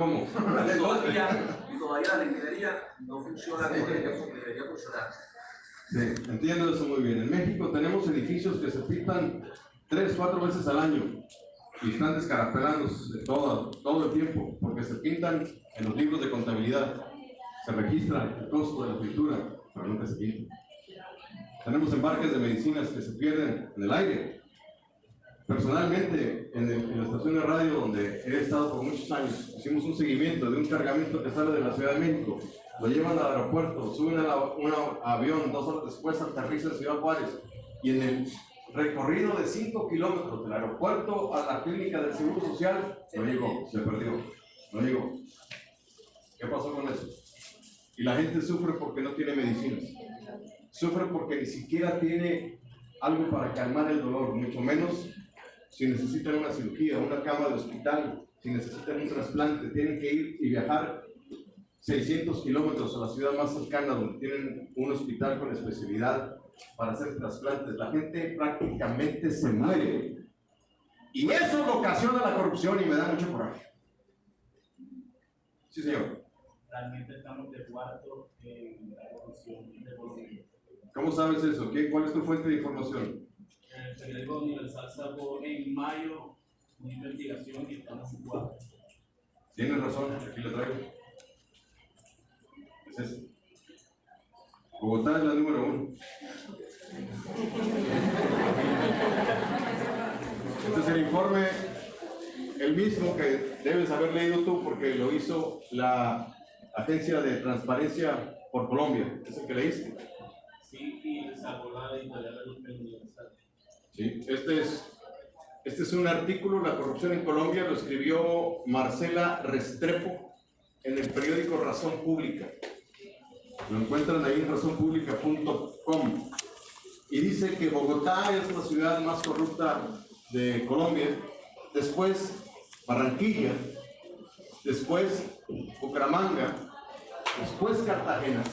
¿Cómo? Todavía la refinería no funciona como debería funcionar. Sí, entiendo eso muy bien. En México tenemos edificios que se pintan 3-4 veces al año y están descarapelándose todo el tiempo porque se pintan en los libros de contabilidad. Se registra el costo de la pintura, pero nunca se pinta. Tenemos embarques de medicinas que se pierden en el aire. Personalmente, en la estación de radio donde he estado por muchos años, hicimos un seguimiento de un cargamento que sale de la Ciudad de México, lo llevan al aeropuerto, lo suben a un avión, 2 horas después aterriza en Ciudad Juárez, y en el recorrido de 5 kilómetros del aeropuerto a la clínica del Seguro Social, no llegó, se perdió, no llegó. ¿Qué pasó con eso? Y la gente sufre porque no tiene medicinas, sufre porque ni siquiera tiene algo para calmar el dolor, mucho menos si necesitan una cirugía, una cama de hospital, si necesitan un trasplante, tienen que ir y viajar 600 kilómetros a la ciudad más cercana donde tienen un hospital con especialidad para hacer trasplantes. La gente prácticamente se muere. Y eso ocasiona la corrupción y me da mucho coraje. Sí, señor. Realmente estamos de cuarto en la corrupción de Colombia. ¿Cómo sabes eso? ¿Cuál es tu fuente de información? El periódico Universal sacó en mayo una investigación y estamos en cuarto. Tienes razón, aquí lo traigo. Es eso. Bogotá es la número 1. Este es el informe, el mismo que debes haber leído tú porque lo hizo la Agencia de Transparencia por Colombia. ¿Es el que leíste? Sí, y sacó la editorial del Universal. Sí, este es un artículo, La corrupción en Colombia, lo escribió Marcela Restrepo en el periódico Razón Pública. Lo encuentran ahí en razonpublica.com. Y dice que Bogotá es la ciudad más corrupta de Colombia, después Barranquilla, después Bucaramanga, después Cartagena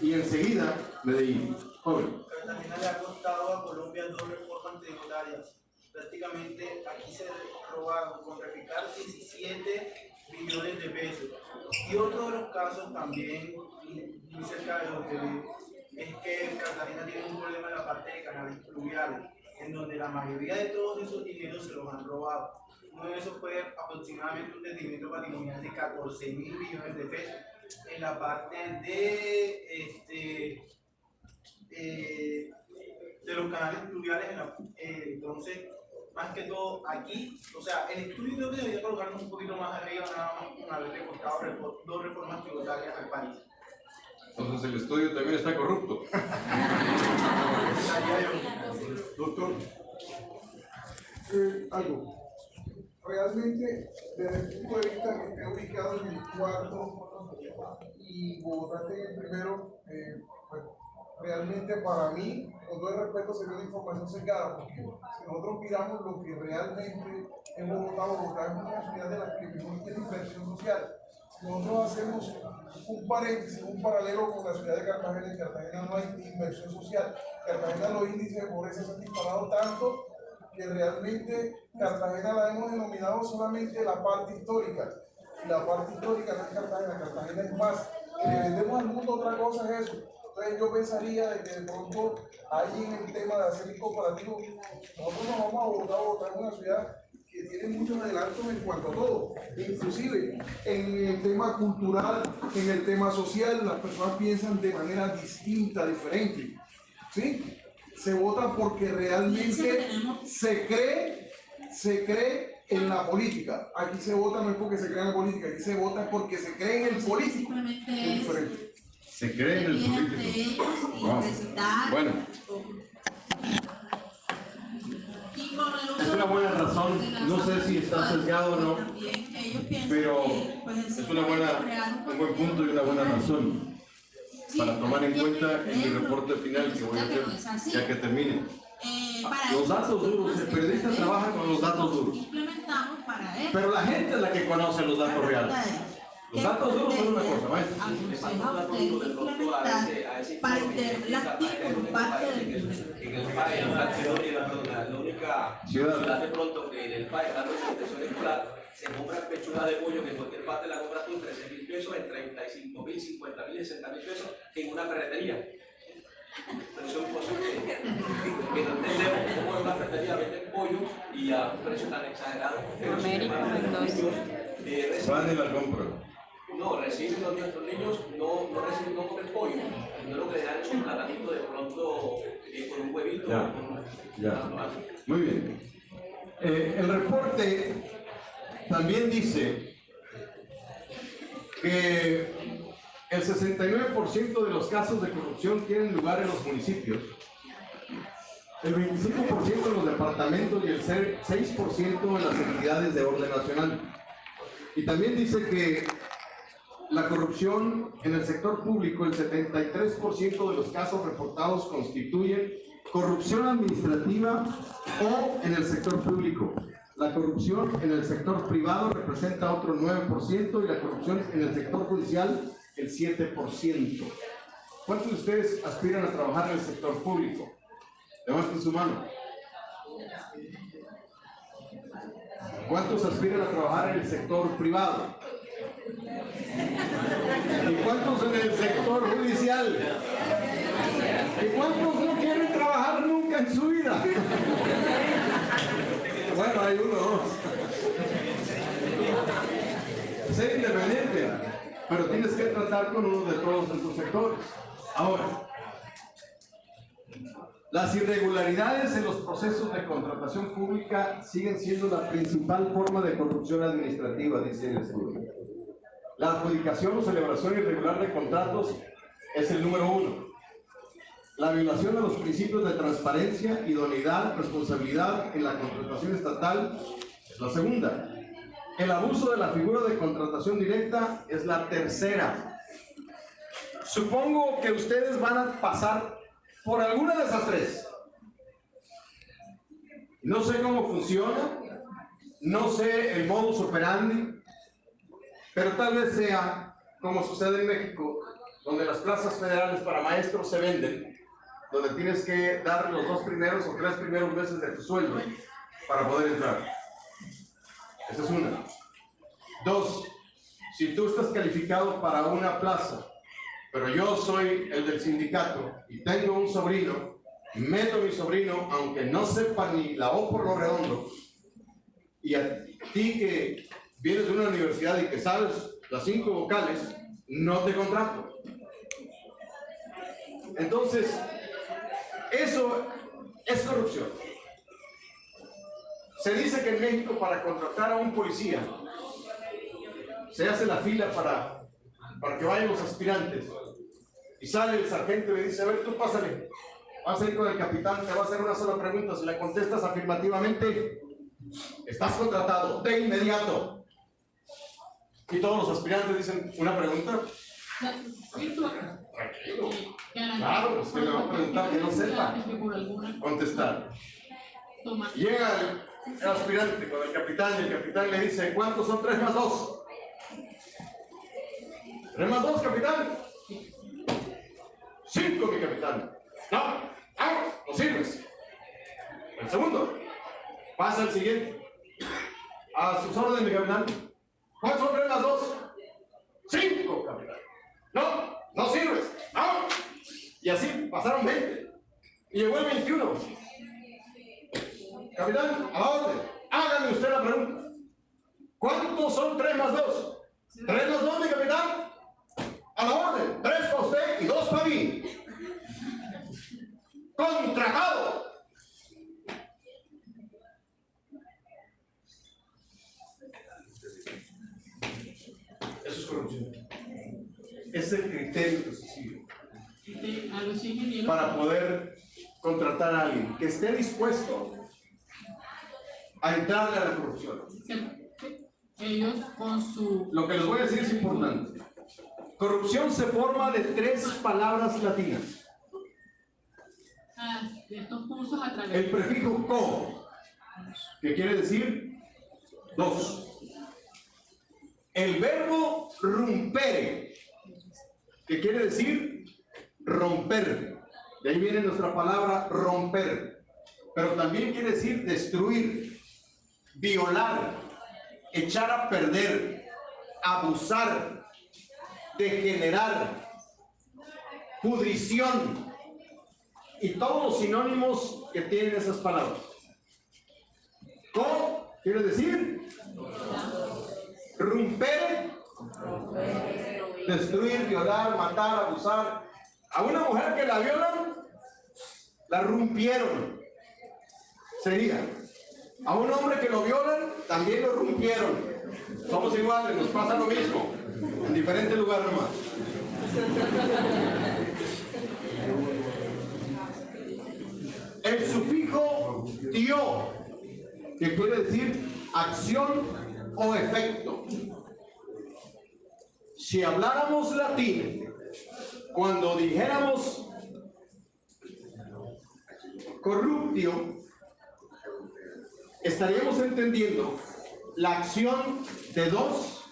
y enseguida Medellín. Joven. Cartagena le ha costado a Colombia 2 reformas tributarias. Prácticamente aquí se robaron con replicar 17 billones de pesos. Y otro de los casos también, muy cerca de lo que es que Cartagena tiene un problema en la parte de canales pluviales, en donde la mayoría de todos esos dineros se los han robado. Uno de esos fue aproximadamente un detrimento patrimonial de 14.000 millones de pesos. En la parte de los canales pluviales, entonces, más que todo aquí, o sea, el estudio creo que debería colocarnos un poquito más arriba, nada más con haberle costado 2 reformas tributarias al país. Entonces el estudio también está corrupto. Doctor. Algo. Realmente, desde el punto de vista que esté ubicado en el cuarto y Bogotá esté en el primero, pues, realmente para mí, con todo el respeto, sería una información sesgada, porque si nosotros miramos lo que realmente en Bogotá es una ciudad de las que mejor tiene inversión social. Nosotros hacemos un paréntesis, un paralelo con la ciudad de Cartagena. En Cartagena no hay inversión social. Cartagena los índices de pobreza se han disparado tanto que realmente Cartagena la hemos denominado solamente la parte histórica. Y la parte histórica no es Cartagena, Cartagena es más. Que le vendemos al mundo otra cosa es eso. Entonces yo pensaría de que de pronto ahí en el tema de hacer el comparativo, nosotros nos vamos a Bogotá es una ciudad que tiene muchos adelantos en cuanto a todo, inclusive en el tema cultural, en el tema social, las personas piensan de manera distinta, diferente, ¿sí? Se vota porque realmente se cree en la política. Aquí se vota no es porque se cree en la política, aquí se vota porque se cree en el político. Es diferente. Se cree en el político. Wow. Bueno. Es una buena razón, no sé si está sesgado o no, pero es un buen punto y una buena razón para tomar en cuenta en mi reporte final que voy a hacer ya que termine. Los datos duros, el periodista trabaja con los datos duros, pero la gente es la que conoce los datos reales. Los datos duros son una cosa, maestro. En el PAE, la única ciudad de pronto que en el PAE, la representación escolar, se compra pechuga de pollo que en cualquier parte la compras tú en 13.000 pesos, en 35.000, 50.000, 60.000 pesos en una ferretería. Pero eso es imposible, que no entendemos cómo en una ferretería venden pollo y a un precio tan exagerado. América, Van y la compran. No, nuestros niños no comen pollo, no lo que le dan es un platanito de pronto con un huevito. Ya. Muy bien. El reporte también dice que el 69% de los casos de corrupción tienen lugar en los municipios, el 25% en los departamentos y el 6% en las entidades de orden nacional. Y también dice que la corrupción en el sector público, el 73% de los casos reportados constituyen corrupción administrativa o en el sector público. La corrupción en el sector privado representa otro 9% y la corrupción en el sector judicial el 7%. ¿Cuántos de ustedes aspiran a trabajar en el sector público? Levanten su mano. ¿Cuántos aspiran a trabajar en el sector privado? ¿Y cuántos en el sector judicial? ¿Y cuántos no quieren trabajar nunca en su vida? Bueno, hay uno o dos. Sé independiente, pero tienes que tratar con uno de todos estos sectores. Ahora, las irregularidades en los procesos de contratación pública siguen siendo la principal forma de corrupción administrativa, dice el estudio. La adjudicación o celebración irregular de contratos es el número 1. La violación a los principios de transparencia, idoneidad, responsabilidad en la contratación estatal es la segunda. El abuso de la figura de contratación directa es la tercera. Supongo que ustedes van a pasar por alguna de esas tres. No sé cómo funciona, no sé el modus operandi, pero tal vez sea como sucede en México, donde las plazas federales para maestros se venden, donde tienes que dar los 2 primeros o 3 primeros meses de tu sueldo para poder entrar. Esa es una. 2, si tú estás calificado para una plaza, pero yo soy el del sindicato y tengo un sobrino, meto a mi sobrino, aunque no sepa ni la O por lo redondo, y a ti que vienes de una universidad y que sabes las 5 vocales, no te contrato. Entonces, eso es corrupción. Se dice que en México para contratar a un policía se hace la fila para que vayan los aspirantes y sale el sargento y le dice: a ver, tú pásale, vas a ir con el capitán, te va a hacer una sola pregunta, si la contestas afirmativamente estás contratado de inmediato. Y todos los aspirantes dicen: ¿una pregunta? Tranquilo. Claro, pues que le va a preguntar que no sepa contestar. Llega el aspirante con el capitán y el capitán le dice: ¿cuántos son 3 más 2? 3 más 2, capitán. 5, mi capitán. No sirves. El segundo. Pasa el siguiente. A sus órdenes, mi capitán. ¿Cuántos son 3 más 2? 5, capitán. No sirves. No. Y así pasaron 20. Y llegó el 21. Capitán, a la orden. Hágame usted la pregunta. ¿Cuántos son 3 más 2? 3 más 2, mi capitán. A la orden. 3 para usted y 2 para mí. Contratado. Eso es corrupción. Es el criterio que se sigue para poder contratar a alguien que esté dispuesto a entrarle a la corrupción. Ellos con su... Lo que les voy a decir es importante. Corrupción se forma de 3 palabras latinas. Estos cursos a través El prefijo co, que quiere decir 2. El verbo rumpere, que quiere decir romper. De ahí viene nuestra palabra romper. Pero también quiere decir destruir, violar, echar a perder, abusar, degenerar, pudrición y todos los sinónimos que tienen esas palabras. Co quiere decir romper, destruir, violar, matar, abusar. A una mujer que la violan, la rompieron. Sería. A un hombre que lo violan, también lo rompieron. Somos iguales, nos pasa lo mismo, en diferentes lugares nomás. El sufijo dio, que quiere decir acción o efecto. Si habláramos latín, cuando dijéramos corruptio, estaríamos entendiendo la acción de dos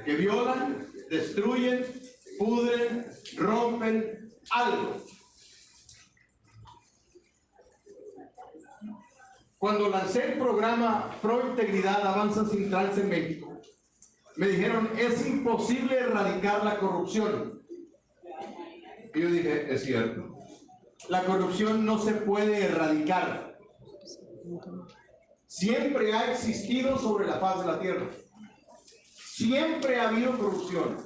que violan, destruyen, pudren, rompen algo. Cuando lancé el programa Pro Integridad Avanza Sin Trance en México, me dijeron, es imposible erradicar la corrupción. Y yo dije, es cierto. La corrupción no se puede erradicar. Siempre ha existido sobre la faz de la tierra. Siempre ha habido corrupción.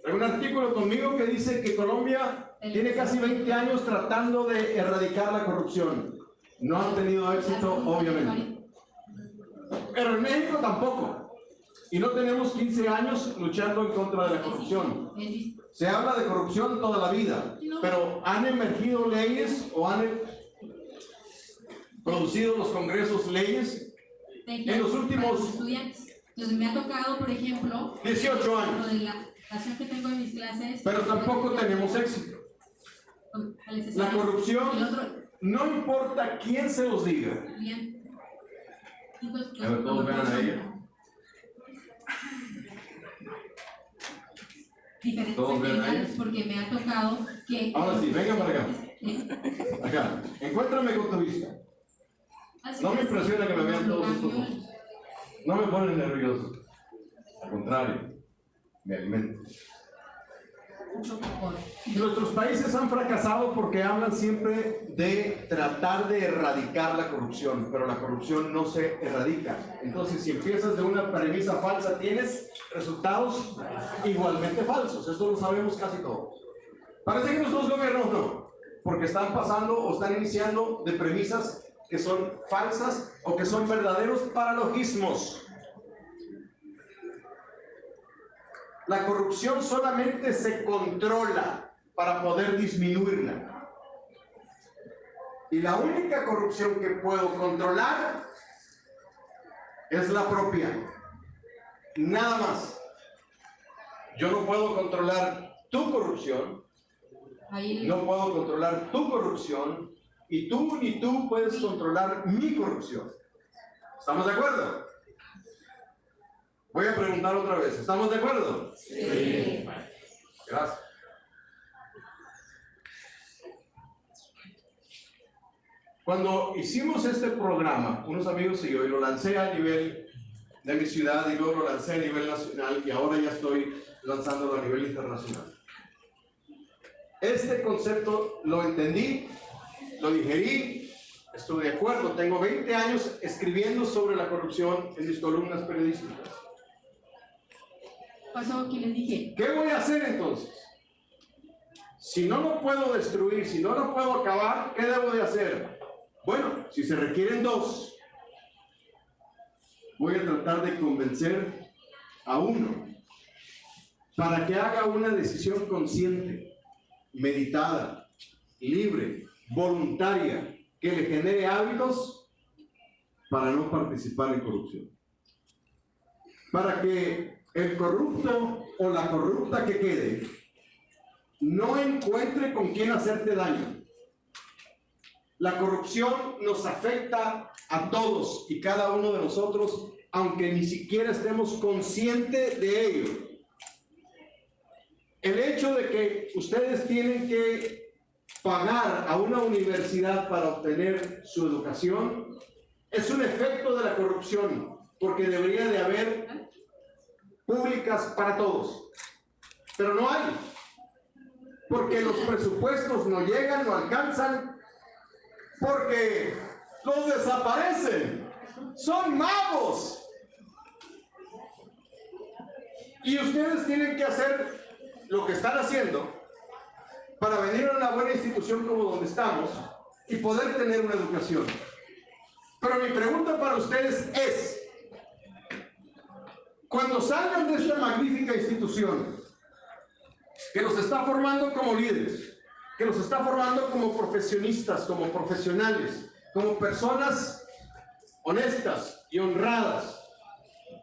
Hay un artículo conmigo que dice que Colombia tiene casi 20 años tratando de erradicar la corrupción. No han tenido éxito, obviamente. Pero en México tampoco. Y no tenemos 15 años luchando en contra de la corrupción. Se habla de corrupción toda la vida, pero han emergido leyes o han producido los congresos leyes en los últimos estudiantes. Entonces me ha tocado, por ejemplo, 18 años. de la clase que tengo en mis clases. Pero tampoco tenemos éxito. La corrupción, no importa quién se los diga. Bien. Entonces, A ver, todos vean a ella. diferentes Todos vean ahí. secretarios, porque me ha tocado que... Ahora sí, venga para acá. Acá, encuéntrame con tu vista. No me impresiona que me vean todos estos ojos. No me ponen nervioso. Al contrario, me alimenta. Mucho mejor. Nuestros países han fracasado porque hablan siempre de tratar de erradicar la corrupción, pero la corrupción no se erradica. Entonces, si empiezas de una premisa falsa, tienes resultados igualmente falsos. Esto lo sabemos casi todos. Parece que nuestros gobiernos no, porque están pasando o están iniciando de premisas que son falsas o que son verdaderos paralogismos. La corrupción solamente se controla para poder disminuirla. Y la única corrupción que puedo controlar es la propia. Nada más. Yo no puedo controlar tu corrupción. No puedo controlar tu corrupción. Y tú ni tú puedes controlar mi corrupción. ¿Estamos de acuerdo? Voy a preguntar otra vez. ¿Estamos de acuerdo? Sí. Gracias. Cuando hicimos este programa, unos amigos y yo, y lo lancé a nivel de mi ciudad y luego lo lancé a nivel nacional y ahora ya estoy lanzándolo a nivel internacional. Este concepto lo entendí, lo digerí, estoy de acuerdo. Tengo 20 años escribiendo sobre la corrupción en mis columnas periodísticas. Pasó que les dije. ¿Qué voy a hacer entonces? Si no lo puedo destruir, si no lo puedo acabar, ¿qué debo de hacer? Bueno, si se requieren dos, voy a tratar de convencer a uno para que haga una decisión consciente, meditada, libre, voluntaria, que le genere hábitos para no participar en corrupción. Para que el corrupto o la corrupta que quede no encuentre con quién hacerte daño. La corrupción nos afecta a todos y cada uno de nosotros, aunque ni siquiera estemos conscientes de ello. El hecho de que ustedes tienen que pagar a una universidad para obtener su educación es un efecto de la corrupción, porque debería de haber públicas para todos, pero no hay, porque los presupuestos no llegan, no alcanzan, porque los desaparecen, son magos. Y ustedes tienen que hacer lo que están haciendo para venir a una buena institución como donde estamos y poder tener una educación. Pero mi pregunta para ustedes es, cuando salgan de esta magnífica institución, que los está formando como líderes, que los está formando como profesionistas, como profesionales, como personas honestas y honradas,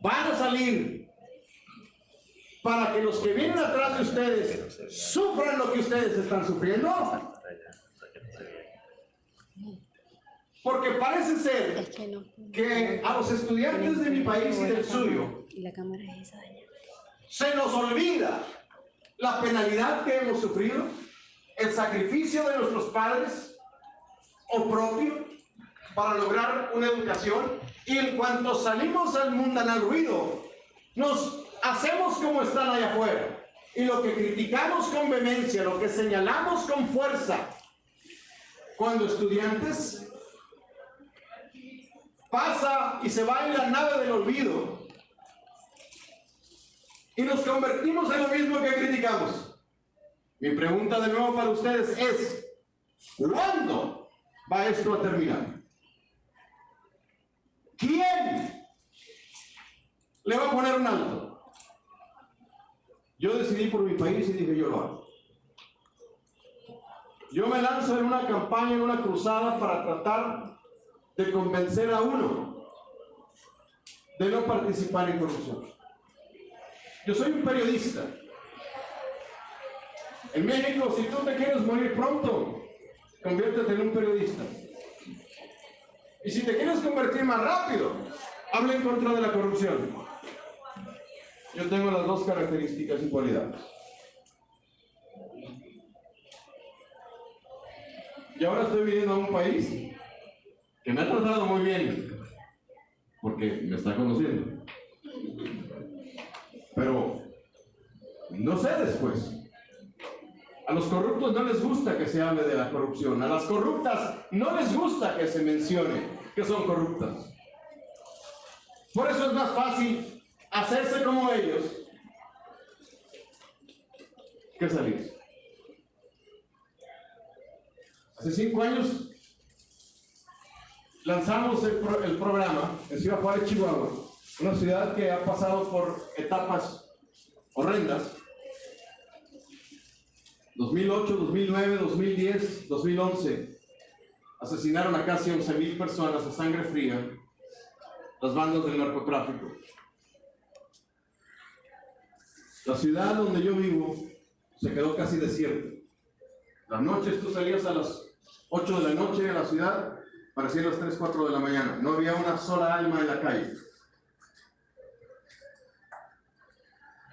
van a salir para que los que vienen atrás de ustedes sufran lo que ustedes están sufriendo. Porque parece ser que a los estudiantes de mi país y del suyo se nos olvida la penalidad que hemos sufrido, el sacrificio de nuestros padres o propio para lograr una educación, y en cuanto salimos al mundanal ruido, nos hacemos como están allá afuera, y lo que criticamos con vehemencia, lo que señalamos con fuerza, cuando estudiantes pasa y se va en la nave del olvido y nos convertimos en lo mismo que criticamos. Mi pregunta de nuevo para ustedes es, ¿cuándo va esto a terminar? ¿Quién le va a poner un alto? Yo decidí por mi país y dije, yo lo hago. Yo me lanzo en una campaña, en una cruzada para tratar de convencer a uno de no participar en corrupción. Yo soy un periodista. En México, si tú te quieres morir pronto, conviértete en un periodista. Y si te quieres convertir más rápido, habla en contra de la corrupción. Yo tengo las dos características y cualidades. Y ahora estoy viviendo en un país que me ha tratado muy bien, porque me está conociendo. Pero no sé después. A los corruptos no les gusta que se hable de la corrupción. A las corruptas no les gusta que se mencione que son corruptas. Por eso es más fácil hacerse como ellos que salir. Hace 5 años lanzamos el programa en Ciudad Juárez, Chihuahua, una ciudad que ha pasado por etapas horrendas. 2008, 2009, 2010, 2011, asesinaron a casi 11,000 personas a sangre fría las bandas del narcotráfico. La ciudad donde yo vivo se quedó casi desierta. Las noches tú salías a las 8 de la noche de la ciudad, parecían las 3, 4 de la mañana. No había una sola alma en la calle.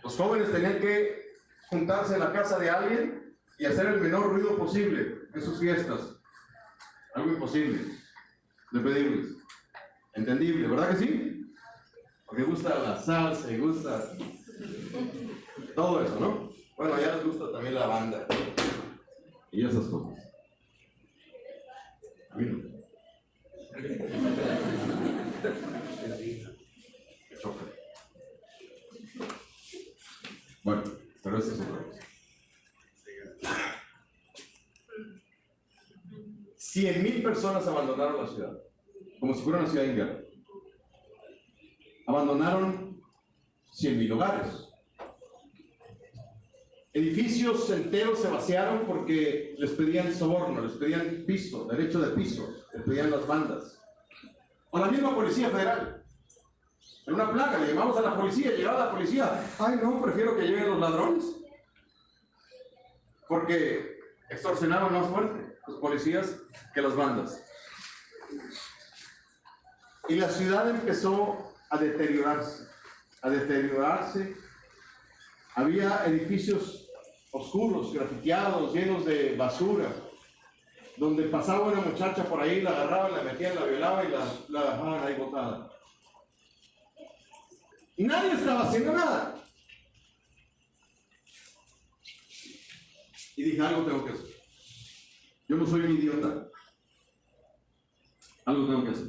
Los jóvenes tenían que juntarse en la casa de alguien y hacer el menor ruido posible en sus fiestas. Algo imposible de pedirles. Entendible, ¿verdad que sí? Porque gusta la salsa y gusta todo eso, ¿no? Bueno, ya les gusta también la banda y esas cosas. A mí no. Choca. Bueno, pero eso es otra cosa. 100,000 personas abandonaron la ciudad, como si fuera una ciudad en guerra. Abandonaron 100,000 hogares. Edificios enteros se vaciaron porque les pedían soborno, les pedían piso, derecho de piso, les pedían las bandas. O la misma Policía Federal. En una plaga le llamamos a la policía, llegaba la policía. Ay, no, prefiero que lleguen los ladrones. Porque extorsionaban más fuerte los policías que las bandas. Y la ciudad empezó a deteriorarse, a deteriorarse. Había edificios oscuros, grafiteados, llenos de basura, donde pasaba una muchacha por ahí, la agarraban, la metían, la violaban y la dejaban ahí botada. Nadie estaba haciendo nada. Y dije, algo tengo que hacer. Yo no soy un idiota. Algo tengo que hacer.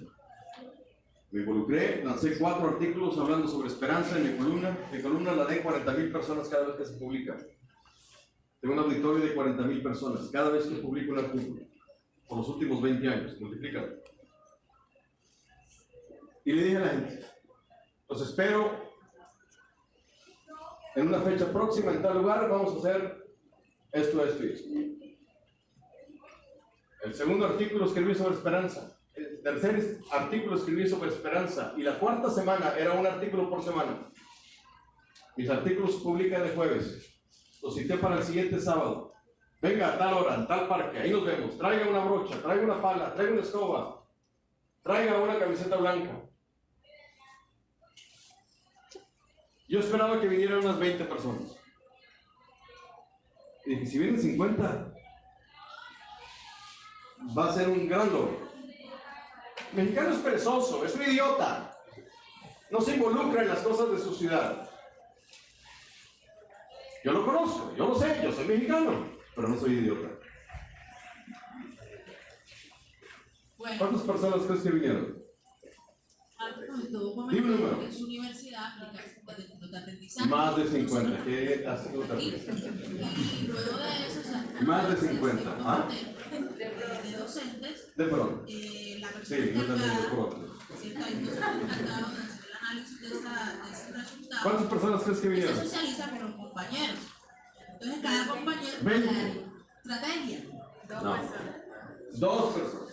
Me involucré, lancé 4 artículos hablando sobre esperanza en mi columna. Mi columna la leen 40,000 personas cada vez que se publica. Tengo un auditorio de 40,000 personas cada vez que publico un artículo. Por los últimos 20 años, multiplícalo. Y le dije a la gente, los espero en una fecha próxima en tal lugar, vamos a hacer esto y esto. El segundo artículo escribí sobre esperanza. El tercer artículo escribí sobre esperanza. Y la cuarta semana era un artículo por semana. Mis artículos se publican el jueves. Los cité para el siguiente sábado. Venga a tal hora, en tal parque, ahí nos vemos. Traiga una brocha, traiga una pala, traiga una escoba, traiga una camiseta blanca. Yo esperaba que vinieran unas 20 personas. Y dije, si vienen 50, va a ser un gran logro. El mexicano es perezoso, es un idiota. No se involucra en las cosas de su ciudad. Yo lo conozco, yo lo sé, yo soy mexicano, pero no soy idiota. Bueno, ¿Cuántas personas crees que vinieron? antes de todo, Dime un número. en su universidad aplica el método de aprendizaje. Más de 50. ¿Qué hace otra vez? Y luego de eso, o sea, Más de 50. ¿Ah? de docentes, De pronto. la persona Sí, yo también de encargada, pronto. ¿cierto? Hay dos encargados de hacer el análisis de ese resultado. ¿Cuántas personas crees que Y se vinieron? socializa con los compañeros. Entonces, cada compañero 20. estrategia. No. 2 personas.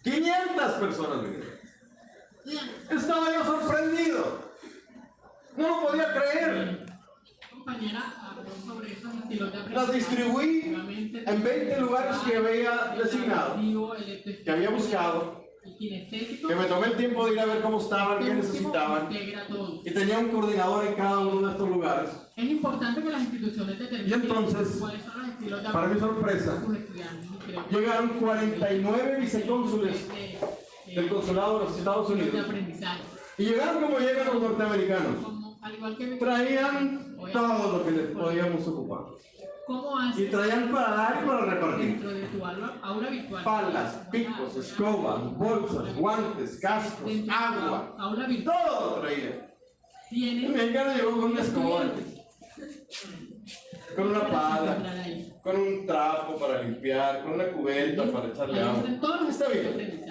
500 personas vinieron. Estudian. Estaba yo sorprendido. No lo podía creer. Compañera habló sobre esos estilos de aprendizaje. Las distribuí en 20 lugares que había designado, que había buscado, el kinestésico, que me tomé el tiempo de ir a ver cómo estaban, qué el último necesitaban, integra todo. y tenía un coordinador en cada uno de estos lugares. Es importante que las instituciones determinen Y entonces, cuáles son los estilos de para mi sorpresa, sus estudiantes. Creo que llegaron 49 vicecónsules del consulado de los Estados de Unidos. aprendizaje. Y llegaron como llegan los norteamericanos. Como, al igual que Traían todo lo que les podíamos ocupar. ¿cómo Y haces traían para dar y para repartir. dentro de tu aula virtual? Palas, picos, escobas, bolsas, guantes, cascos, Dentro de tu agua. aula virtual Todo lo traía. El tienes mexicano llegó con una escoba, con una pala, con un trapo para limpiar, con una cubeta para echarle agua. Está bien.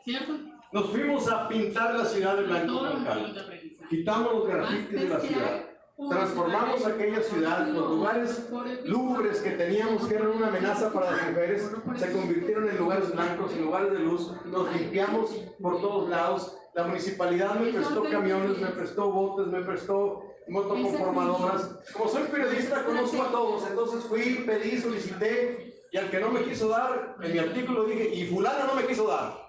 ¿Cierto? Nos fuimos a pintar la ciudad de blanco Todos con los cal. estilos de aprendizaje. Quitamos los grafitis de la ciudad. Transformamos aquella ciudad, los lugares lúgubres que teníamos, que eran una amenaza para las mujeres, se convirtieron en lugares blancos, en lugares de luz. Nos limpiamos por todos lados. La municipalidad me prestó camiones, me prestó botes, me prestó motoconformadoras. Como soy periodista, conozco a todos. Entonces fui, pedí, solicité, y al que no me quiso dar, en mi artículo dije, y fulano no me quiso dar.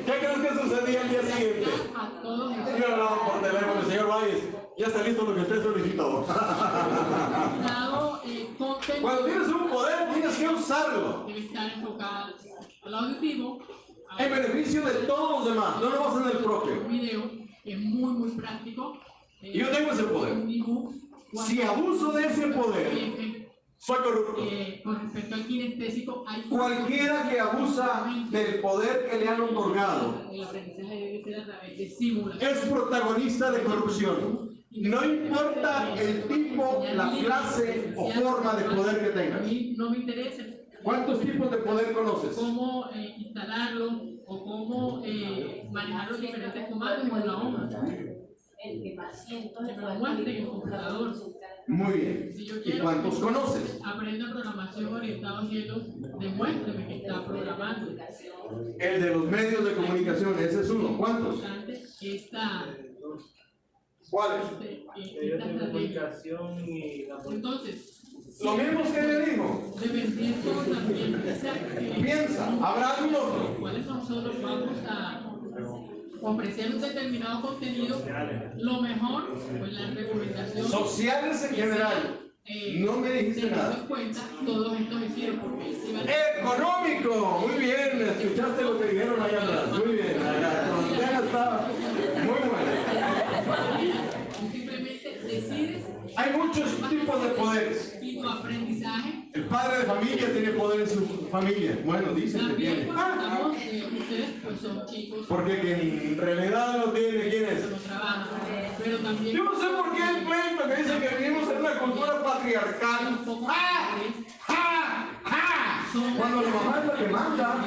¿Qué crees que sucedía el día siguiente? A todos Yo hablaba por teléfono, señor Valles, ya está listo lo que usted solicitó. dado contenido Cuando tienes un poder, tienes que usarlo debe estar enfocado al auditivo, en beneficio de todos los demás, no nomás en el propio. un video que es muy práctico. Y yo tengo ese poder. Un ebook, Si abuso de ese poder, soy corrupto. con respecto al kinestésico, hay Cualquiera que abusa del poder que le han otorgado el aprendizaje debe ser a través de simulación. es protagonista de corrupción. No importa el tipo, la clase o forma de poder que A tengas. mí no me interesa ¿Cuántos tipos de poder conoces? cómo instalarlo o cómo manejar los diferentes comandos en una hoja. El que más cientos Que de me lo muestre en el computador. Muy bien. Si yo ¿Y quiero cuántos conoces? aprenda programación orientada a objetos, demuéstreme que está programando. El de los medios de comunicación, ese es uno. ¿Cuántos? Importante esta ¿Cuáles? Medios de comunicación y la política. Entonces, Lo mismo que le dijo. dependiendo también Piensa, ¿habrá algún otro? cuáles nosotros vamos a ofrecer un determinado contenido, lo mejor, pues la recomendación Sociales en general. No me dijiste teniendo nada. en cuenta todos estos vecinos, porque se van ¡Económico! Muy bien, escuchaste lo que dijeron allá atrás. Muy bien, la colombiana está muy buena. simplemente decides Hay muchos tipos de poderes. y tu aprendizaje El padre de familia tiene poder en su familia. Bueno, dicen que también tiene. cuando estamos, ustedes pues son chicos Porque quien en realidad lo tiene, ¿quién es? que no trabajan, pero también Yo no sé por qué el pleito que dice que vivimos en una cultura patriarcal. ¡Ja! ¡Ja! ¡Ja! Cuando la mamá es la que manda.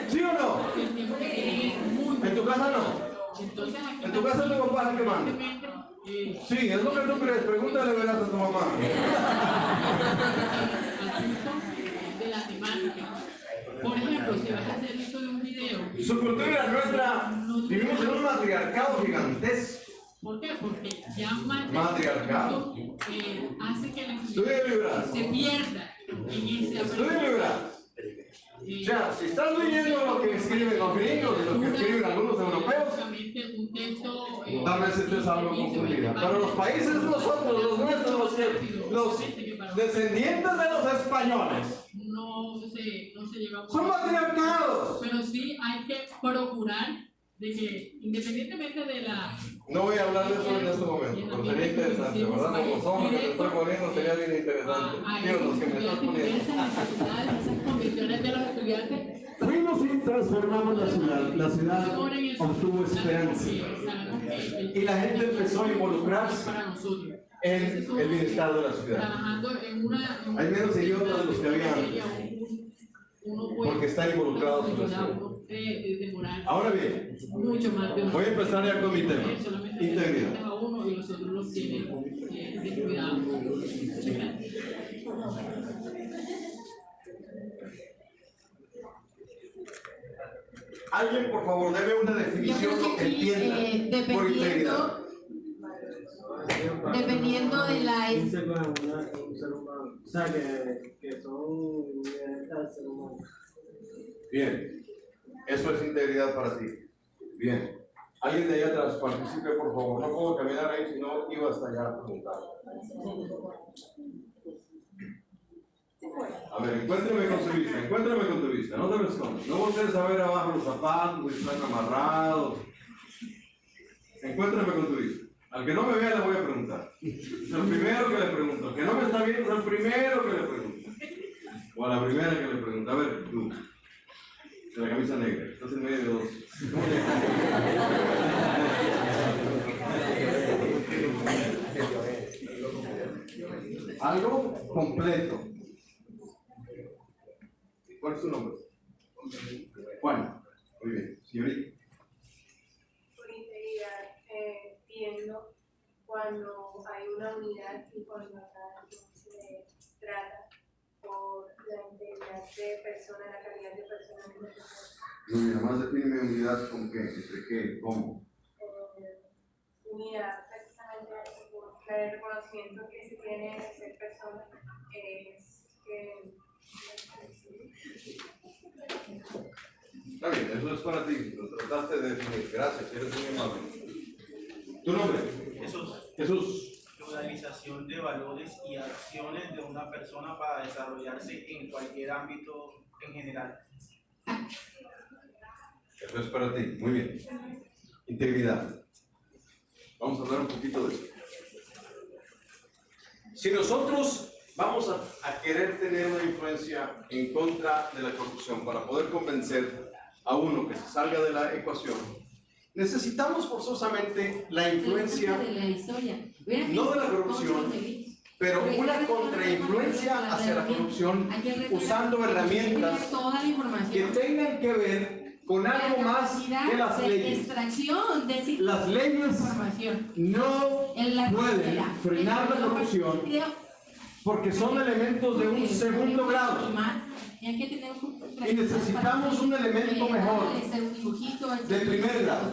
¿Sí o no? el tiempo que tienen es muy En tu casa no. entonces aquí En tu casa tu papá es el que manda. simplemente, Sí, es lo que tú crees. Pregúntale verás a tu mamá. al punto de la temática. Por ejemplo, si vas a hacer esto de un video, Su cultura y la nuestra. Vivimos en un matriarcado gigantesco. ¿por qué? Porque ya Matriarcado. hace que el Estudia Libras. se pierda en ese Estudia Libras. O sea, si estás leyendo lo que escriben los gringos y lo que escriben algunos europeos, un texto, tal vez estés algo confundida. Pero los países nosotros, los nuestros, los descendientes de los españoles, no se lleva son matriarcados. pero sí hay que procurar de que independientemente de la No voy a hablar de eso en este momento, pero sería interesante, ¿verdad? Como son que te estoy poniendo, sería bien interesante. Dios, los que me estás poniendo. esas convicciones de los estudiantes Fuimos y transformamos la ciudad obtuvo esperanza. Y la gente empezó a involucrarse para nosotros en el bienestar de la ciudad. trabajando en una Hay menos idiotas de los que había antes, porque están involucrados en la ciudad. Ahora bien, mucho más de voy a empezar ya con mi tema, solamente integridad. a uno y los otros los tienen descuidados. Alguien, por favor, deme una definición que entienda por integridad. Dependiendo de la Un ser humano. O sea, que son inherentes al ser humano. Bien, eso es integridad para ti. Bien, alguien de allá atrás participe, por favor. No puedo caminar ahí, si no iba hasta allá a preguntar. A ver, encuéntrame con tu vista, no te lo escondas. No voltees a ver abajo los zapatos, si están amarrados. Encuéntrame con tu vista. Al que no me vea le voy a preguntar. Es el primero que le pregunto. Al que no me está viendo es el primero que le pregunto. O a la primera que le pregunto. A ver, tú. De la camisa negra. Estás en medio de dos. Algo completo. ¿Cuál es tu nombre? Juan. Muy bien. Señorita. Por integridad, viendo cuando hay una unidad y cuando acá se trata por la integridad de personas, la calidad de personas que nosotros. Muy bien, nomás defíneme unidad con qué, entre qué, cómo. Unidad, precisamente por el reconocimiento que se tiene de ser persona, es que. Está bien, eso es para ti, lo trataste de definir. Gracias, eres muy amable. ¿Tu nombre? Jesús. Realización de valores y acciones de una persona para desarrollarse en cualquier ámbito en general. Eso es para ti, muy bien. Integridad. Vamos a hablar un poquito de eso. Si nosotros vamos a querer tener una influencia en contra de la corrupción para poder convencer a uno que se salga de la ecuación, necesitamos forzosamente la influencia, no de la corrupción, pero una contrainfluencia hacia la corrupción usando herramientas que tengan que ver con algo más que las leyes. Las leyes no pueden frenar la corrupción porque son elementos de un segundo grado. Y necesitamos un elemento mejor de primer grado.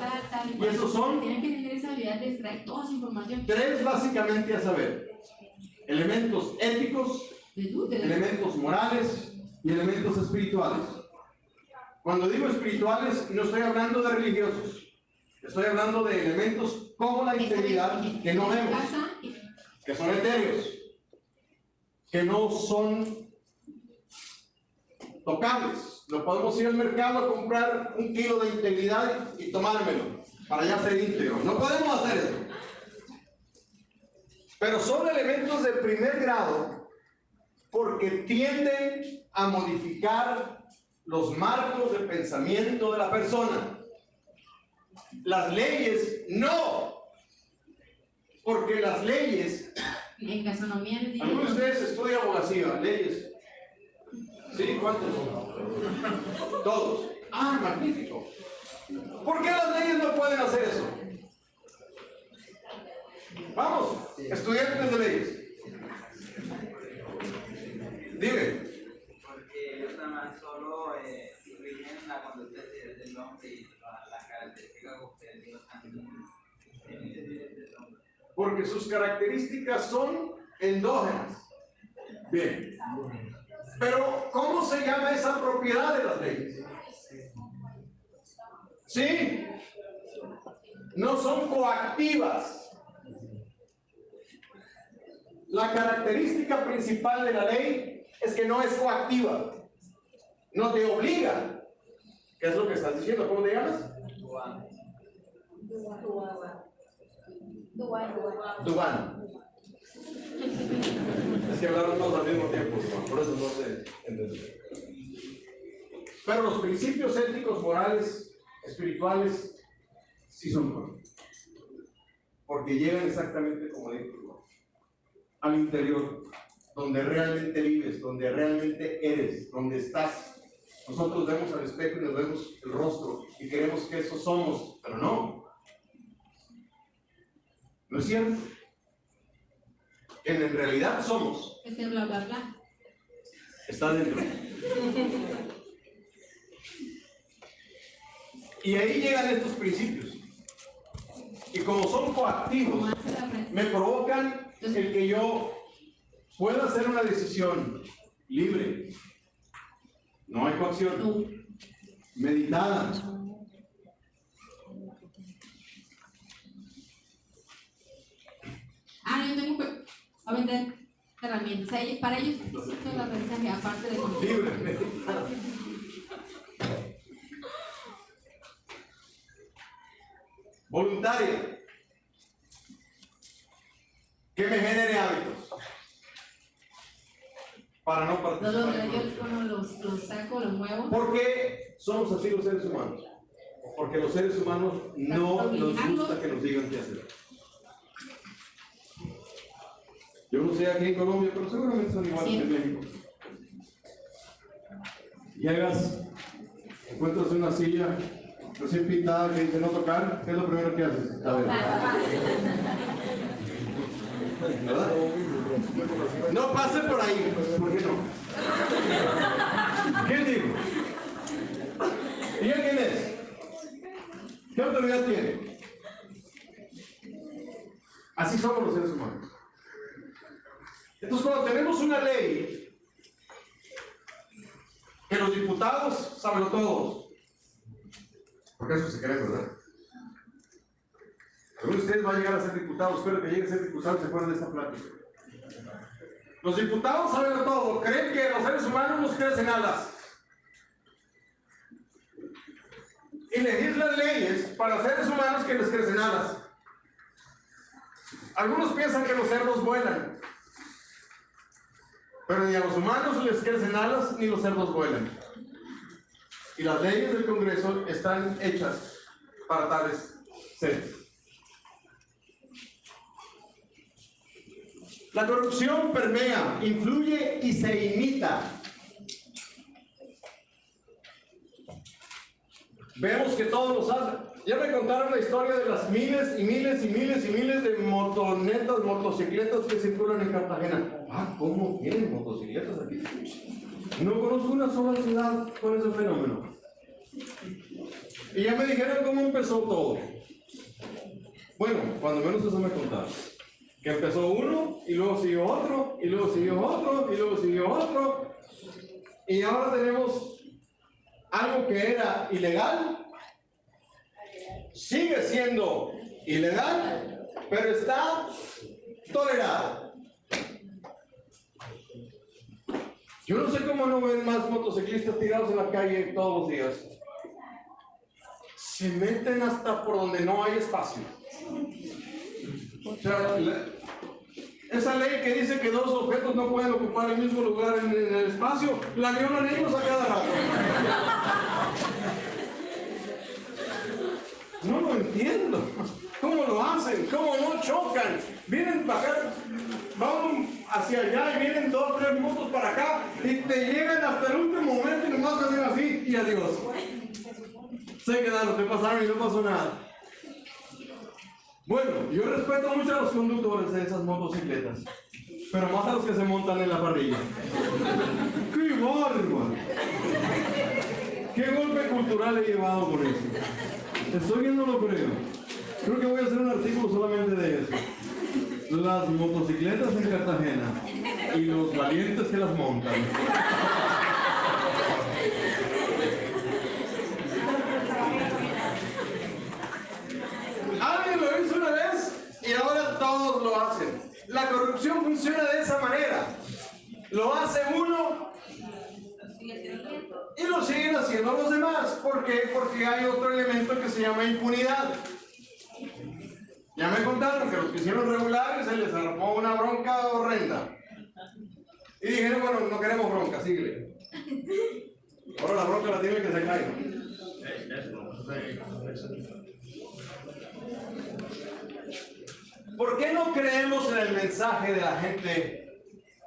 Y esos son tres básicamente a saber: elementos éticos, elementos morales y elementos espirituales. Cuando digo espirituales, no estoy hablando de religiosos. Estoy hablando de elementos como la integridad que no vemos, que son etéreos. que no son tocables. No podemos ir al mercado a comprar 1 kilo de integridad y tomármelo para ya ser íntegro. No podemos hacer eso. Pero son elementos de primer grado porque tienden a modificar los marcos de pensamiento de la persona. Las leyes no, porque las leyes. En gastronomía les digo. ¿Alguno de ustedes estudia abogacía, leyes? ¿Sí? ¿Cuántos? Todos. Ah, magnífico. ¿Por qué las leyes no pueden hacer eso? Vamos, estudiantes de leyes. Dime. Porque ellos nada más solo rigen la conducta del hombre y las características que ustedes digo también. Porque sus características son endógenas. Bien. Pero, ¿cómo se llama esa propiedad de las leyes? ¿Sí? No son coactivas. La característica principal de la ley es que no es coactiva. No te obliga. ¿Qué es lo que estás diciendo? ¿Cómo te llamas? Dubán. Es que hablaron todos al mismo tiempo, por eso no se entendió. Pero los principios éticos, morales, espirituales, sí son buenos. Porque llegan exactamente como dijo, al interior, donde realmente vives, donde realmente eres, donde estás. Nosotros vemos al espejo y nos vemos el rostro y queremos que eso somos, pero no. ¿No es cierto? En realidad somos. Ese bla bla bla. Está dentro. Y ahí llegan estos principios. Y como son coactivos, me provocan el que yo pueda hacer una decisión libre. No hay coacción. Meditada. Yo tengo que a vender herramientas. Para ellos, esto es el aprendizaje, aparte de libre, meditada. Voluntaria. Que me genere hábitos. Para no participar. Yo los saco, los muevo. ¿Por qué somos así los seres humanos? Porque los seres humanos no nos gusta que nos digan qué hacer. Yo no sé aquí en Colombia, pero seguramente son iguales que en México. Llegas, encuentras una silla recién pintada que dice no tocar, ¿qué es lo primero que haces? A ver. ¿Verdad? No pase por ahí, ¿por qué no? ¿Quién dijo? ¿Y él quién es? ¿Qué autoridad tiene? Así somos los seres humanos. Entonces, cuando tenemos una ley que los diputados saben todos, porque eso se cree, ¿verdad? Algunos de ustedes van a llegar a ser diputados, espero que lleguen a ser diputados y se acuerden de esta plática. Los diputados saben todo, creen que los seres humanos nos crecen alas. Y legislan leyes para seres humanos que les crecen alas. Algunos piensan que los cerdos vuelan, pero ni a los humanos les crecen alas ni los cerdos vuelan. Y las leyes del Congreso están hechas para tales seres. La corrupción permea, influye y se imita. Vemos que todos los hacen. Ya me contaron la historia de las miles y miles y miles y miles de motonetas, motocicletas que circulan en Cartagena. ¿Cómo tienen motocicletas aquí? No conozco una sola ciudad con ese fenómeno. Y ya me dijeron cómo empezó todo. Bueno, cuando menos eso me contaron. Que empezó uno, y luego siguió otro, y luego siguió otro, y luego siguió otro. Y ahora tenemos algo que era ilegal, sigue siendo ilegal, pero está tolerado. Yo no sé cómo no ven más motociclistas tirados en la calle todos los días. Se meten hasta por donde no hay espacio. O sea, esa ley que dice que dos objetos no pueden ocupar el mismo lugar en el espacio, la violan ellos a cada rato. No lo entiendo. ¿Cómo lo hacen? ¿Cómo no chocan? Vienen para acá, van hacia allá y vienen 2 o 3 motos para acá y te llegan hasta el último momento y nomás hacen así y adiós. Se quedaron, te pasaron y no pasó nada. Bueno, yo respeto mucho a los conductores de esas motocicletas, pero más a los que se montan en la parrilla. ¡Qué bárbaro! ¿Qué golpe cultural he llevado con eso? Estoy viendo lo creo. Creo que voy a hacer un artículo solamente de eso. Las motocicletas en Cartagena y los valientes que las montan. Alguien lo hizo una vez y ahora todos lo hacen. La corrupción funciona de esa manera. Lo hace uno y lo siguen haciendo los demás. ¿Por qué? Porque hay otro elemento que se llama impunidad. Ya me contaron que los que hicieron regulares se les armó una bronca horrenda. Y dijeron, bueno, no queremos bronca, síguele. Ahora la bronca la tiene que se caiga. ¿Por qué no creemos en el mensaje de la gente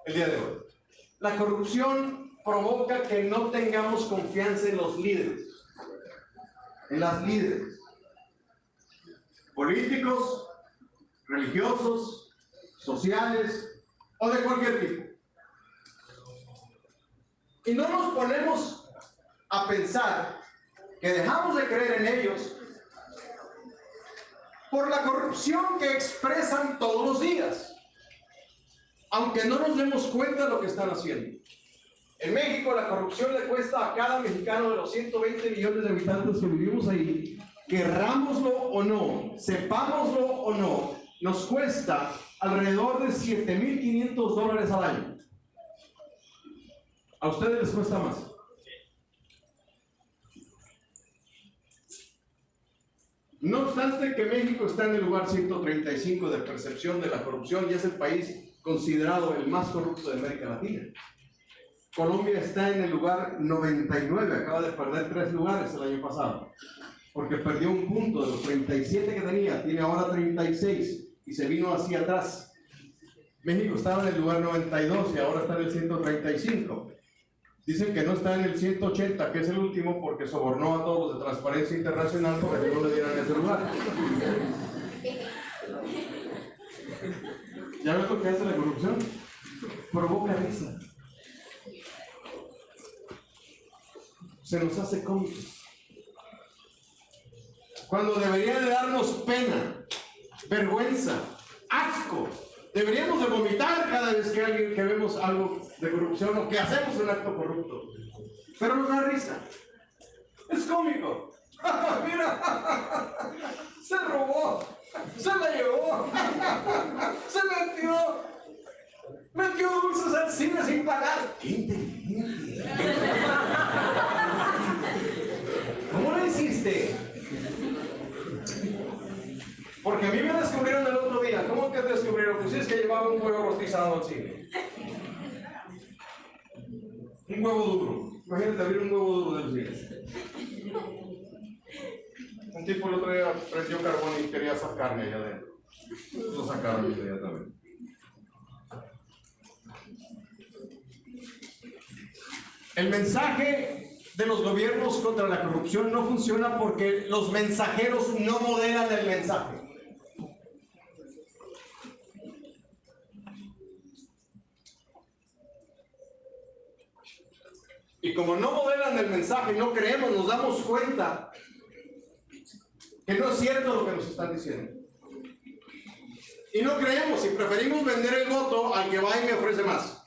el día de hoy? La corrupción provoca que no tengamos confianza en los líderes, en las líderes, políticos, religiosos, sociales o de cualquier tipo. Y no nos ponemos a pensar que dejamos de creer en ellos por la corrupción que expresan todos los días, aunque no nos demos cuenta de lo que están haciendo. En México la corrupción le cuesta a cada mexicano de los 120 millones de habitantes que vivimos ahí, querrámoslo o no, sepámoslo o no, nos cuesta alrededor de $7,500 al año. ¿A ustedes les cuesta más? No obstante que México está en el lugar 135 de percepción de la corrupción y es el país considerado el más corrupto de América Latina. Colombia está en el lugar 99, acaba de perder 3 lugares el año pasado, porque perdió un punto de los 37 que tenía, tiene ahora 36 y se vino hacia atrás. México estaba en el lugar 92 y ahora está en el 135. Dicen que no está en el 180, que es el último, porque sobornó a todos los de Transparencia Internacional para que no le dieran ese lugar. ¿Ya ves lo que hace la corrupción? Provoca risa. Se nos hace cómicos. Cuando debería de darnos pena, vergüenza, asco. Deberíamos de vomitar cada vez que vemos algo de corrupción o que hacemos un acto corrupto. Pero nos da risa. Es cómico. Mira, se robó, se la llevó, se metió dulces al cine sin pagar. ¡Qué inteligente! ¿Cómo lo hiciste? Porque a mí me descubrieron el otro día. ¿Cómo que descubrieron? Pues sí, es que llevaba un huevo rostizado al cine. Un huevo duro. Imagínate abrir un huevo duro del cine. Un tipo el otro día prendió carbón y quería hacer carne allá adentro. Lo sacaron inmediatamente. El mensaje de los gobiernos contra la corrupción no funciona porque los mensajeros no modelan el mensaje. Y como no modelan el mensaje, no creemos, nos damos cuenta que no es cierto lo que nos están diciendo. Y no creemos y preferimos vender el voto al que va y me ofrece más.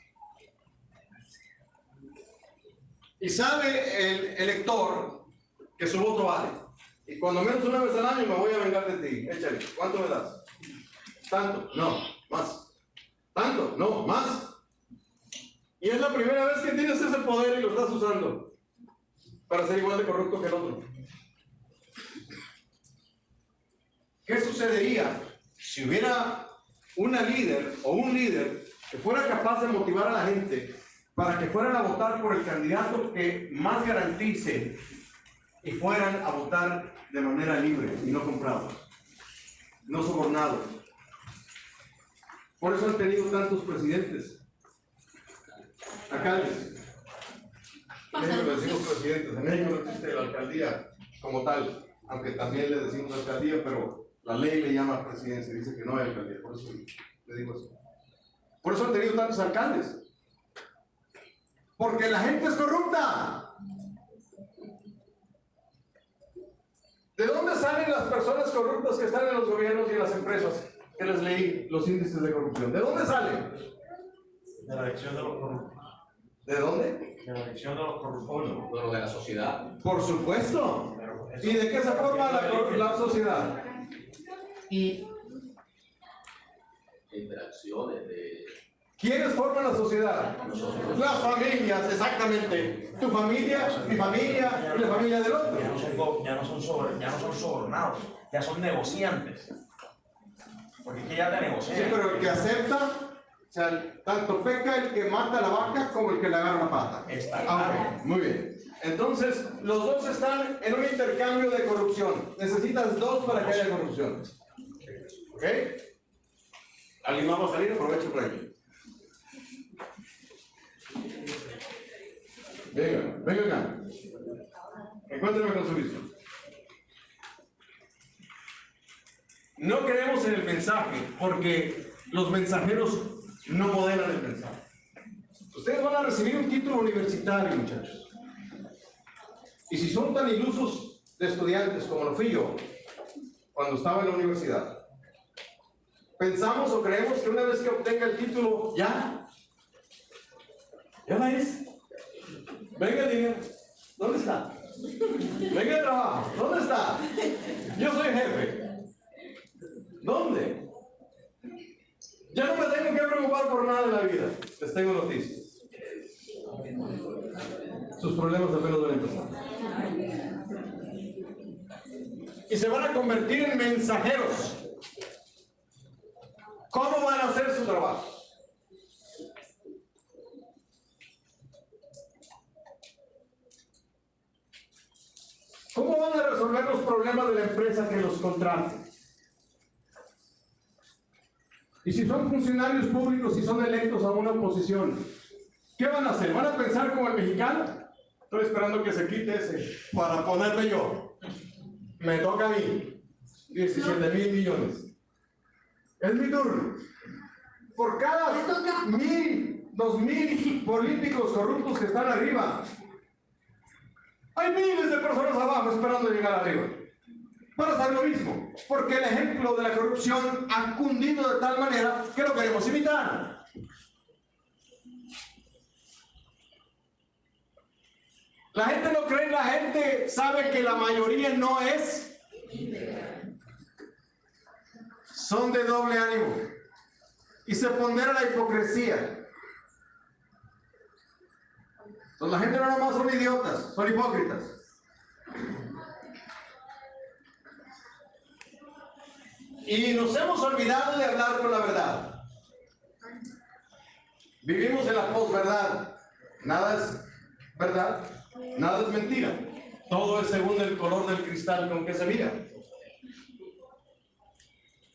Y sabe el elector que su voto vale. Y cuando menos una vez al año me voy a vengar de ti. Échale, ¿cuánto me das? Tanto, no, más. Tanto, no, más. Y es la primera vez que tienes ese poder y lo estás usando para ser igual de corrupto que el otro. ¿Qué sucedería si hubiera una líder o un líder que fuera capaz de motivar a la gente para que fueran a votar por el candidato que más garantice y fueran a votar de manera libre y no comprados, no sobornados? Por eso han tenido tantos presidentes, alcaldes. En México le decimos presidentes, en México no existe la alcaldía como tal, aunque también le decimos alcaldía, pero la ley le llama presidencia, dice que no hay alcaldía, por eso le digo eso. Por eso han tenido tantos alcaldes. Porque la gente es corrupta. ¿De dónde salen las personas corruptas que están en los gobiernos y en las empresas? Que les leí los índices de corrupción. ¿De dónde salen? De la elección de los corruptos. ¿De dónde? De la elección de los corruptos. Bueno, de la sociedad. Por supuesto. ¿Y de qué se forma la sociedad? Y interacciones de... ¿Quiénes forman la sociedad? Nosotros. Las familias, exactamente. Tu familia, mi familia y la familia del otro. Ya no son sobornados, ya son negociantes. Porque es que ya te negocian. Sí, pero el que acepta, o sea, tanto peca el que mata a la vaca como el que le agarra la pata. Está Ah, claro. ok, muy bien. Entonces, los dos están en un intercambio de corrupción. Necesitas dos para que haya corrupción. ¿Ok? ¿Alguien más va a salir? Aprovecho por aquí. Venga acá. Encuéntrame con su visto. No creemos en el mensaje porque los mensajeros no modelan el mensaje. Ustedes van a recibir un título universitario, muchachos. Y si son tan ilusos de estudiantes como lo fui yo cuando estaba en la universidad, pensamos o creemos que una vez que obtenga el título, ya la es. Venga, dinero. ¿Dónde está? Venga, trabajo. ¿Dónde está? Yo soy jefe. ¿Dónde? Ya no me tengo que preocupar por nada en la vida. Les tengo noticias. Sus problemas apenas van a empezar. Y se van a convertir en mensajeros. ¿Cómo van a hacer su trabajo? ¿Cómo van a resolver los problemas de la empresa que los contrate? Y si son funcionarios públicos y son electos a una posición, ¿qué van a hacer? ¿Van a pensar como el mexicano? Estoy esperando que se quite ese para ponerle yo. Me toca a mí. 17,000 millones. Es mi turno. Por cada 1,000, 2,000 políticos corruptos que están arriba, hay miles de personas abajo esperando llegar arriba para hacer lo mismo, porque el ejemplo de la corrupción ha cundido de tal manera que lo queremos imitar. La gente no cree, la gente sabe que la mayoría no es. Son de doble ánimo y se pondera la hipocresía. Entonces, la gente no nomás son idiotas, son hipócritas. Y nos hemos olvidado de hablar con la verdad. Vivimos en la posverdad. Nada es verdad, nada es mentira. Todo es según el color del cristal con que se mira.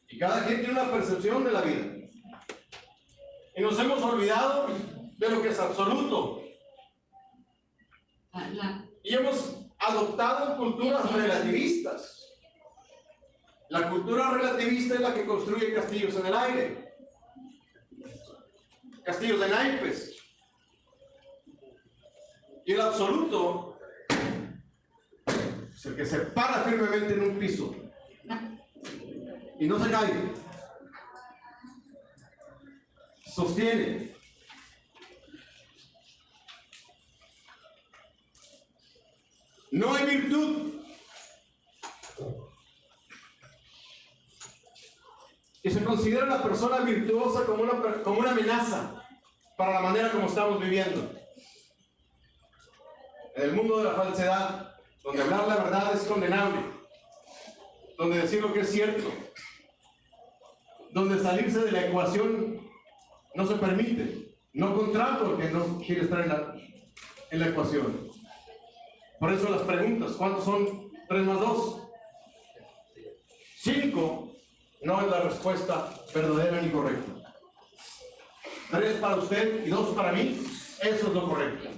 Y cada quien tiene una percepción de la vida. Y nos hemos olvidado de lo que es absoluto. Y hemos adoptado culturas relativistas. La cultura relativista es la que construye castillos en el aire, castillos de naipes. Y el absoluto es el que se para firmemente en un piso y no se cae, sostiene. No hay virtud. Y se considera a la persona virtuosa como una amenaza. para la manera como estamos viviendo. En el mundo de la falsedad, donde hablar la verdad es condenable, donde decir lo que es cierto, donde salirse de la ecuación no se permite. No contrato al que no quiere estar en la ecuación. Por eso las preguntas, ¿cuántos son 3 más 2? 5 no es la respuesta verdadera ni correcta. 3 para usted y 2 para mí, eso es lo correcto.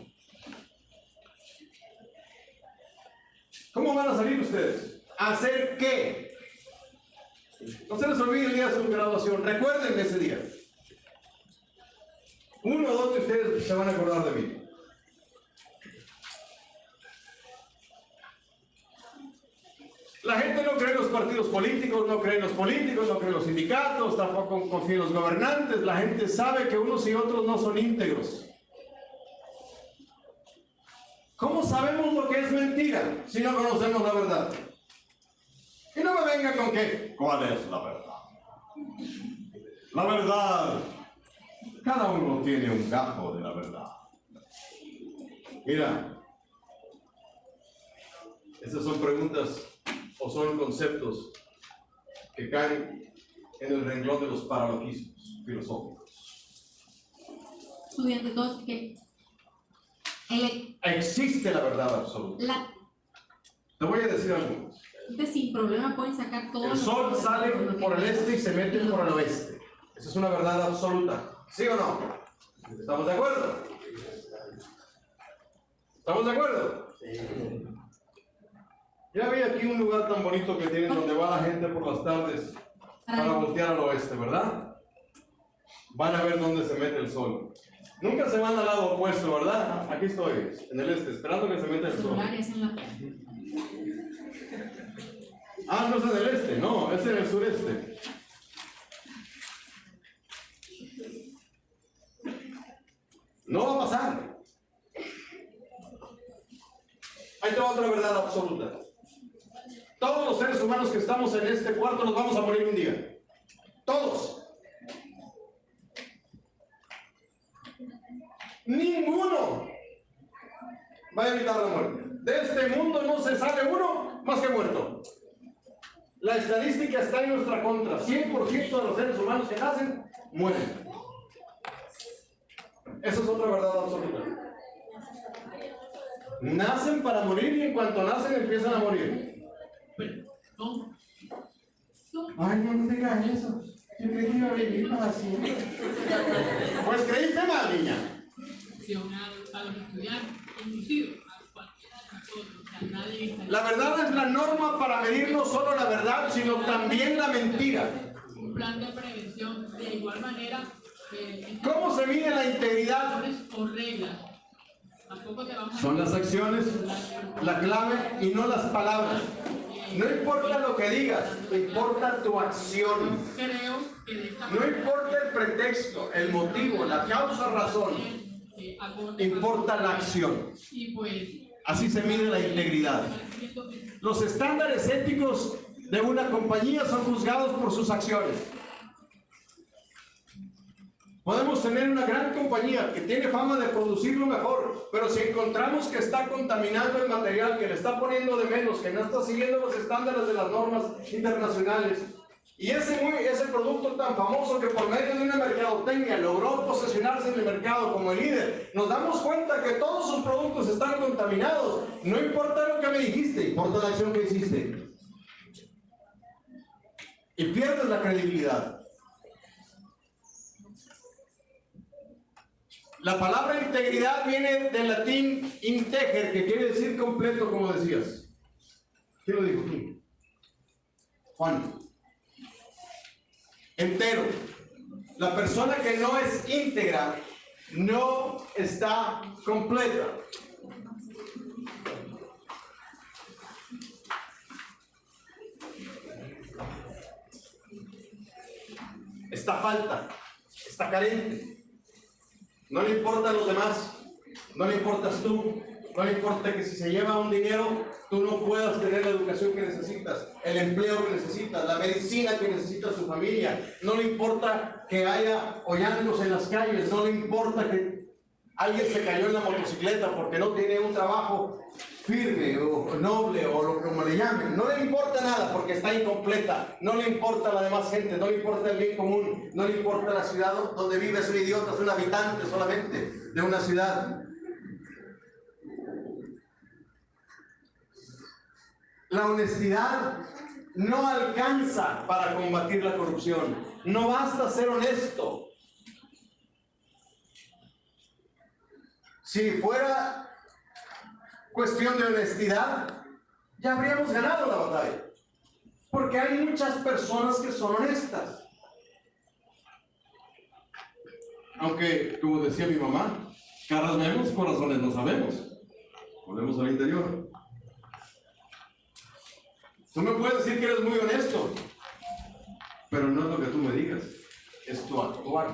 ¿Cómo van a salir ustedes? ¿A hacer qué? No se les olvide el día de su graduación. Recuerden ese día. 1 o 2 de ustedes se van a acordar de mí. La gente no cree en los partidos políticos, no cree en los políticos, no cree en los sindicatos, tampoco confía en los gobernantes. La gente sabe que unos y otros no son íntegros. ¿Cómo sabemos lo que es mentira si no conocemos la verdad? Y no me vengan con que, ¿cuál es la verdad? La verdad, cada uno tiene un gajo de la verdad. Mira, esas son preguntas o son conceptos que caen en el renglón de los paralogismos filosóficos. Estudiante, todos que existe la verdad absoluta. Te voy a decir algo. Sin problema pueden sacar todo. El sol sale por el este y se mete por el oeste. Esa es una verdad absoluta. ¿Sí o no? ¿Estamos de acuerdo? ¿Estamos de acuerdo? Sí. Ya vi aquí un lugar tan bonito que tienen donde va la gente por las tardes para voltear al oeste, ¿verdad? Van a ver dónde se mete el sol. Nunca se van al lado opuesto, ¿verdad? Aquí estoy, en el este, esperando que se meta el sol. Ah, no es en el este, no, es en el sureste. No va a pasar. Ahí te va otra verdad absoluta. Todos los seres humanos que estamos en este cuarto nos vamos a morir un día. Todos. Ninguno va a evitar la muerte. De este mundo no se sale uno más que muerto. La estadística está en nuestra contra. 100% de los seres humanos que nacen, mueren. Esa es otra verdad absoluta. Nacen para morir y en cuanto nacen empiezan a morir. Ay, no digas eso. Yo creí que iba a vivir para siempre. Pues creíste mal, niña. A los estudiantes, inclusive a cualquiera. La verdad es la norma para medir no solo la verdad, sino también la mentira. Un plan de prevención de igual manera. ¿Cómo se mide la integridad? O reglas. Son las acciones, la clave y no las palabras. No importa lo que digas, importa tu acción. No importa el pretexto, el motivo, la causa, razón. Importa la acción. Así se mide la integridad. Los estándares éticos de una compañía son juzgados por sus acciones. Podemos tener una gran compañía que tiene fama de producir lo mejor, pero si encontramos que está contaminando el material, que le está poniendo de menos, que no está siguiendo los estándares de las normas internacionales, y ese producto tan famoso que por medio de una mercadotecnia logró posicionarse en el mercado como el líder, nos damos cuenta que todos sus productos están contaminados. No importa lo que me dijiste, importa la acción que hiciste. Y pierdes la credibilidad. La palabra integridad viene del latín integer, que quiere decir completo, como decías. ¿Quién lo dijo aquí? Juan. Entero. La persona que no es íntegra no está completa. Está falta, está carente. No le importan los demás, no le importas tú, No le importa que si se lleva un dinero, tú no puedas tener la educación que necesitas, el empleo que necesitas, la medicina que necesita su familia. No le importa que haya hoyangos en las calles, no le importa que alguien se cayó en la motocicleta porque no tiene un trabajo firme o noble o lo que como le llamen. No le importa nada porque está incompleta. No le importa a la demás gente, no le importa el bien común, no le importa la ciudad donde vive. Es un idiota, es un habitante solamente de una ciudad. La honestidad no alcanza para combatir la corrupción. No basta ser honesto. Si fuera cuestión de honestidad, ya habríamos ganado la batalla. Porque hay muchas personas que son honestas. Aunque, como decía mi mamá, caras vemos, corazones no sabemos. Volvemos al interior. Tú me puedes decir que eres muy honesto, pero no es lo que tú me digas, es tu actuar.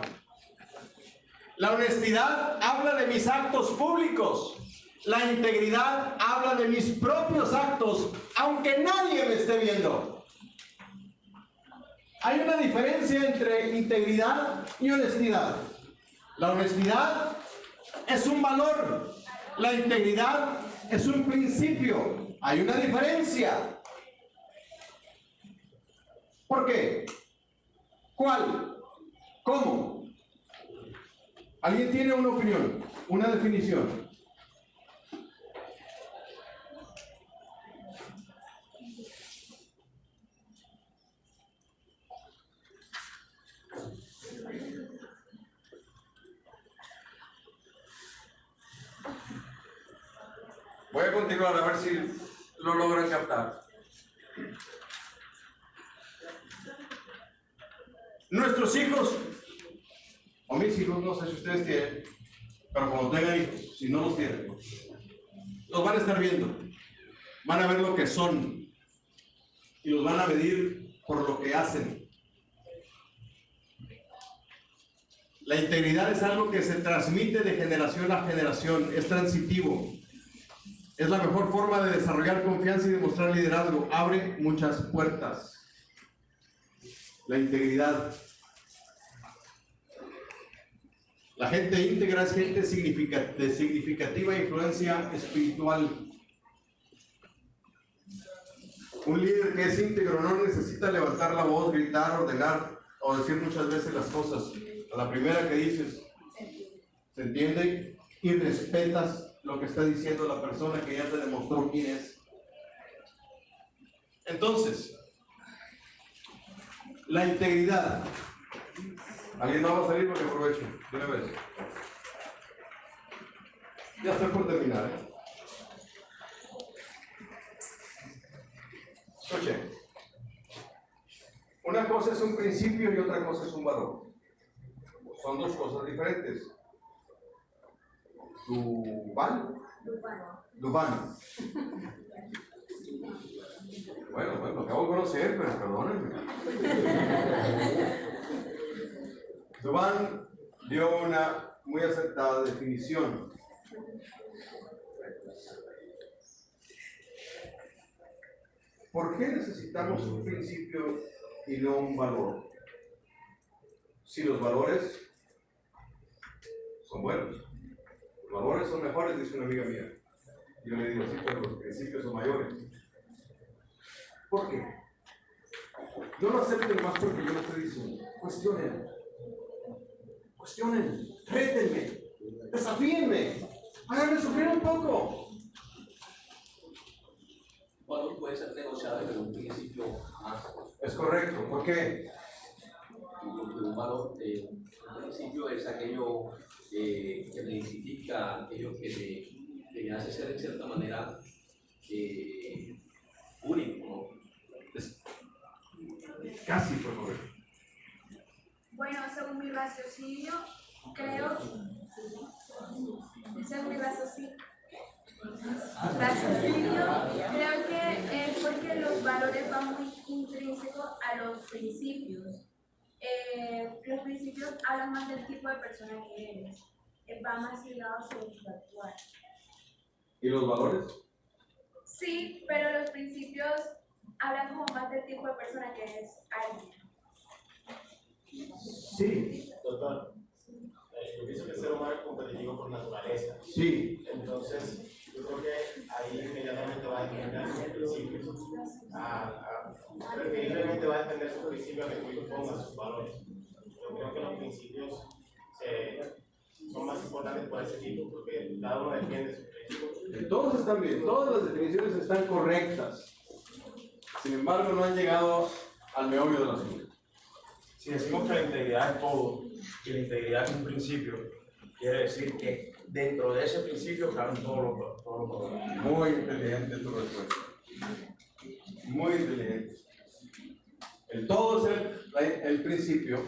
La honestidad habla de mis actos públicos. La integridad habla de mis propios actos, aunque nadie me esté viendo. Hay una diferencia entre integridad y honestidad. La honestidad es un valor, la integridad es un principio. Hay una diferencia. ¿Por qué? ¿Cuál? ¿Cómo? ¿Alguien tiene una opinión? ¿Una definición? Voy a continuar a ver si lo logran captar. Nuestros hijos, o mis hijos, no sé si ustedes tienen, pero cuando tengan hijos, si no los tienen, los van a estar viendo, van a ver lo que son y los van a medir por lo que hacen. La integridad es algo que se transmite de generación a generación, es transitivo. Es la mejor forma de desarrollar confianza y demostrar liderazgo. Abre muchas puertas. La integridad. La gente íntegra es gente de significativa influencia espiritual. Un líder que es íntegro no necesita levantar la voz, gritar, ordenar o decir muchas veces las cosas. A la primera que dices, se entiende y respetas lo que está diciendo la persona que ya te demostró quién es. Entonces, la integridad. ¿Alguien más va a salir? Porque aprovecho de una vez. Ya estoy por terminar. Escuchen. Una cosa es un principio y otra cosa es un valor. Son dos cosas diferentes. Dubán. Bueno, lo acabo de conocer, pero perdónenme. Dubán dio una muy acertada definición. ¿Por qué necesitamos un principio y no un valor? Si los valores son buenos. Los valores son mejores, dice una amiga mía. Yo le digo, sí, pero los principios son mayores. ¿Por qué? No lo acepten más porque yo lo estoy diciendo. Cuestionen, rétenme, desafíenme, háganme sufrir un poco. Un valor puede ser negociable, pero un principio más. Es correcto, ¿por qué? Un valor, un principio es aquello que me identifica, aquello que me hace ser en cierta manera único, ¿no? Casi fue correcto. Bueno, según mi raciocinio, creo que es porque los valores van muy intrínsecos a los principios. Los principios hablan más del tipo de persona que eres, va más ligado a su actuar. ¿Y los valores? Sí, pero los principios hablan como más del tipo de persona que es alguien. Sí. Doctor, yo pienso que el ser humano es competitivo por naturaleza. Sí. Entonces, yo creo que ahí inmediatamente va a defender sus principios. Preferiblemente va a defender sus principios que tú impongas sus valores. Yo creo que los principios son más importantes por ese tipo, porque cada uno defiende sus principios. Todos están bien, todas las definiciones están correctas. Sin embargo, no han llegado al meollo del asunto. Si decimos que la integridad es todo y la integridad es un principio, quiere decir que dentro de ese principio caben todos los valores. Muy inteligente tu respuesta. Muy inteligente. El todo es el principio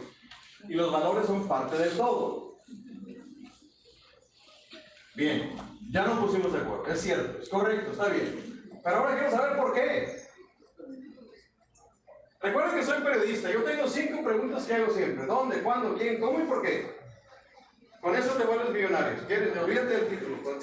y los valores son parte del todo. Bien, ya nos pusimos de acuerdo, es cierto, es correcto, está bien. Pero ahora quiero saber por qué. Recuerden que soy periodista, yo tengo 5 preguntas que hago siempre. ¿Dónde? ¿Cuándo? ¿Quién? ¿Cómo y por qué? Con eso te vuelves millonario. ¿Quieres? Olvídate del título.